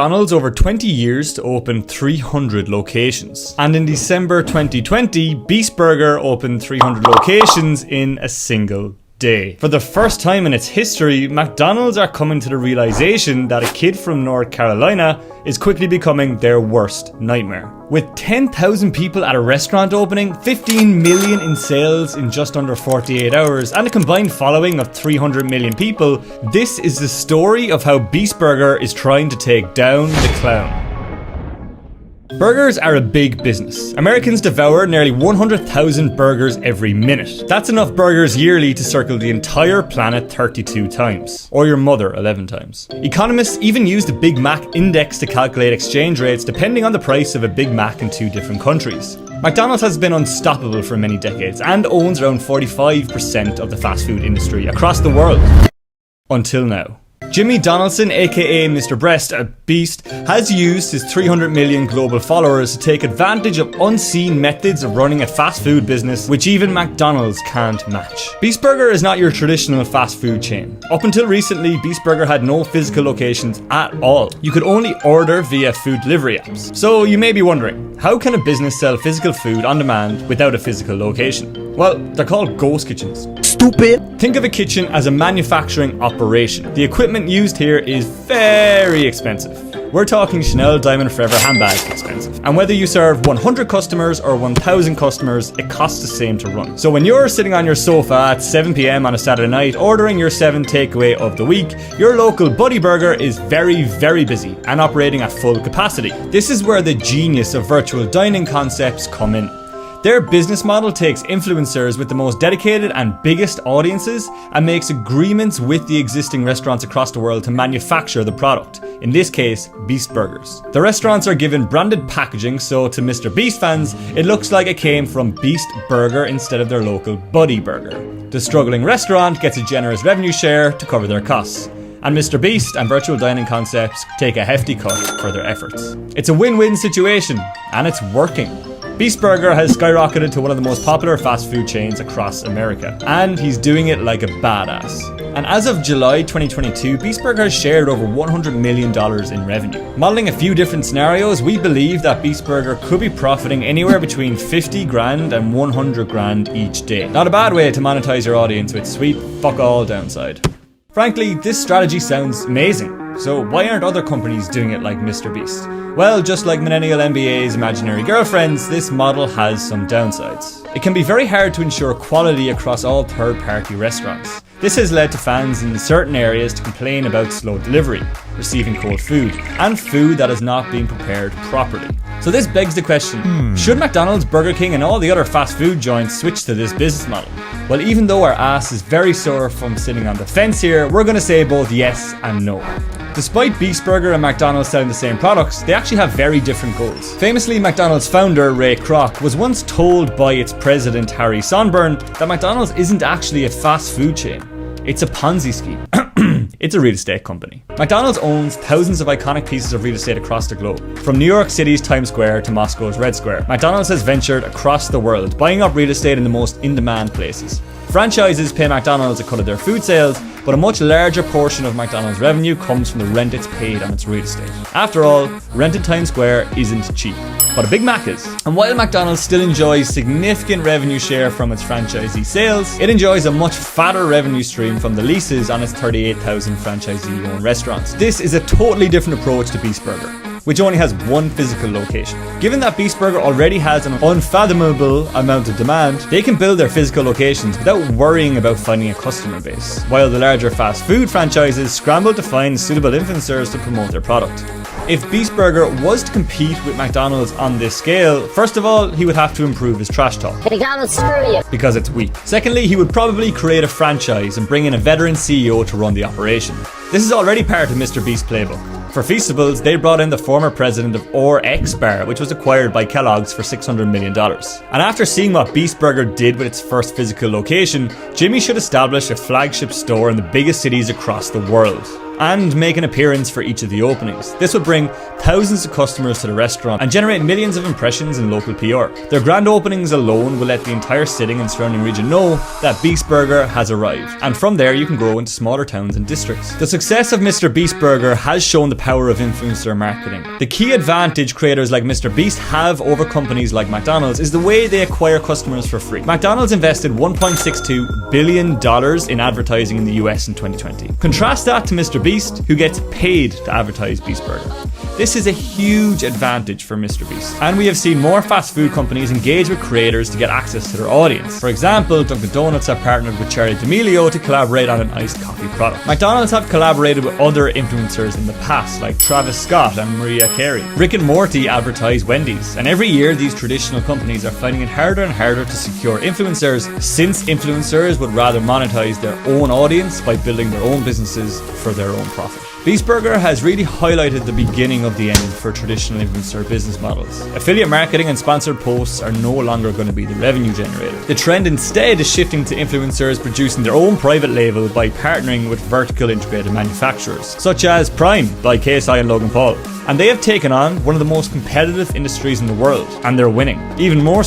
McDonald's over 20 years to open 300 locations. And in December 2020, Beast Burger opened 300 locations in a single day. For the first time in its history, McDonald's are coming to the realization that a kid from North Carolina is quickly becoming their worst nightmare. With 10,000 people at a restaurant opening, 15 million in sales in just under 48 hours, and a combined following of 300 million people, this is the story of how Beast Burger is trying to take down the clown. Burgers are a big business. Americans devour nearly 100,000 burgers every minute. That's enough burgers yearly to circle the entire planet 32 times. Or your mother 11 times. Economists even use the Big Mac index to calculate exchange rates depending on the price of a Big Mac in two different countries. McDonald's has been unstoppable for many decades and owns around 45% of the fast food industry across the world. Until now. Jimmy Donaldson, aka Mr. Breast, a beast, has used his 300 million global followers to take advantage of unseen methods of running a fast food business which even McDonald's can't match. Beast Burger is not your traditional fast food chain. Up until recently, Beast Burger had no physical locations at all. You could only order via food delivery apps. So you may be wondering, how can a business sell physical food on demand without a physical location? Well, they're called ghost kitchens. Stupid! Think of a kitchen as a manufacturing operation. The equipment used here is very expensive. We're talking Chanel Diamond Forever handbags expensive. And whether you serve 100 customers or 1,000 customers, it costs the same to run. So when you're sitting on your sofa at 7 PM on a Saturday night ordering your 7th takeaway of the week, your local Buddy Burger is very, very busy and operating at full capacity. This is where the genius of virtual dining concepts come in. Their business model takes influencers with the most dedicated and biggest audiences and makes agreements with the existing restaurants across the world to manufacture the product, in this case, Beast Burgers. The restaurants are given branded packaging, so to Mr. Beast fans, it looks like it came from Beast Burger instead of their local Buddy Burger. The struggling restaurant gets a generous revenue share to cover their costs. And Mr. Beast and virtual dining concepts take a hefty cut for their efforts. It's a win-win situation, and it's working. Beast Burger has skyrocketed to one of the most popular fast food chains across America, and he's doing it like a badass. And as of July 2022, Beast Burger has shared over $100 million in revenue. Modeling a few different scenarios, we believe that Beast Burger could be profiting anywhere between 50 grand and 100 grand each day. Not a bad way to monetize your audience with sweet fuck all downside. Frankly, this strategy sounds amazing. So why aren't other companies doing it like Mr. Beast? Well, just like Millennial MBA's imaginary girlfriends, this model has some downsides. It can be very hard to ensure quality across all third-party restaurants. This has led to fans in certain areas to complain about slow delivery, receiving cold food, and food that is not being prepared properly. So this begs the question, should McDonald's, Burger King and all the other fast food joints switch to this business model? Well, even though our ass is very sore from sitting on the fence here, we're going to say both yes and no. Despite Beast Burger and McDonald's selling the same products, they actually have very different goals. Famously, McDonald's founder Ray Kroc was once told by its president Harry Sonburn that McDonald's isn't actually a fast food chain. It's a Ponzi scheme. It's a real estate company. McDonald's owns thousands of iconic pieces of real estate across the globe. From New York City's Times Square to Moscow's Red Square, McDonald's has ventured across the world, buying up real estate in the most in-demand places. Franchises pay McDonald's a cut of their food sales, but a much larger portion of McDonald's revenue comes from the rent it's paid on its real estate. After all, rent in Times Square isn't cheap, but a Big Mac is. And while McDonald's still enjoys significant revenue share from its franchisee sales, it enjoys a much fatter revenue stream from the leases on its 38,000 franchisee-owned restaurants. This is a totally different approach to Beast Burger, which only has one physical location. Given that Beast Burger already has an unfathomable amount of demand, they can build their physical locations without worrying about finding a customer base, while the larger fast food franchises scramble to find suitable influencers to promote their product. If Beast Burger was to compete with McDonald's on this scale, first of all, he would have to improve his trash talk. McDonald's, screw you. Because it's weak. Secondly, he would probably create a franchise and bring in a veteran CEO to run the operation. This is already part of Mr. Beast's playbook. For Feastables, they brought in the former president of RX Bar, which was acquired by Kellogg's for $600 million. And after seeing what Beast Burger did with its first physical location, Jimmy should establish a flagship store in the biggest cities across the world. and make an appearance for each of the openings. This would bring thousands of customers to the restaurant and generate millions of impressions in local PR. Their grand openings alone will let the entire Sitting and surrounding region know that Beast Burger has arrived, and from there you can grow into smaller towns and districts. The success of Mr. Beast Burger has shown the power of influencer marketing. The key advantage creators like Mr. Beast have over companies like McDonald's is the way they acquire customers for free. McDonald's invested $1.62 billion in advertising in the US in 2020. Contrast that to Mr. Beast, who gets paid to advertise Beast Burger. This is a huge advantage for Mr. Beast. And we have seen more fast food companies engage with creators to get access to their audience. For example, Dunkin' Donuts have partnered with Charli D'Amelio to collaborate on an iced coffee product. McDonald's have collaborated with other influencers in the past, like Travis Scott and Mariah Carey. Rick and Morty advertise Wendy's, and every year these traditional companies are finding it harder and harder to secure influencers, since influencers would rather monetize their own audience by building their own businesses for their own profit. Beast Burger has really highlighted the beginning of the end for traditional influencer business models. Affiliate marketing and sponsored posts are no longer going to be the revenue generator. The trend instead is shifting to influencers producing their own private label by partnering with vertical integrated manufacturers, such as Prime by KSI and Logan Paul. And they have taken on one of the most competitive industries in the world, and they're winning. Even more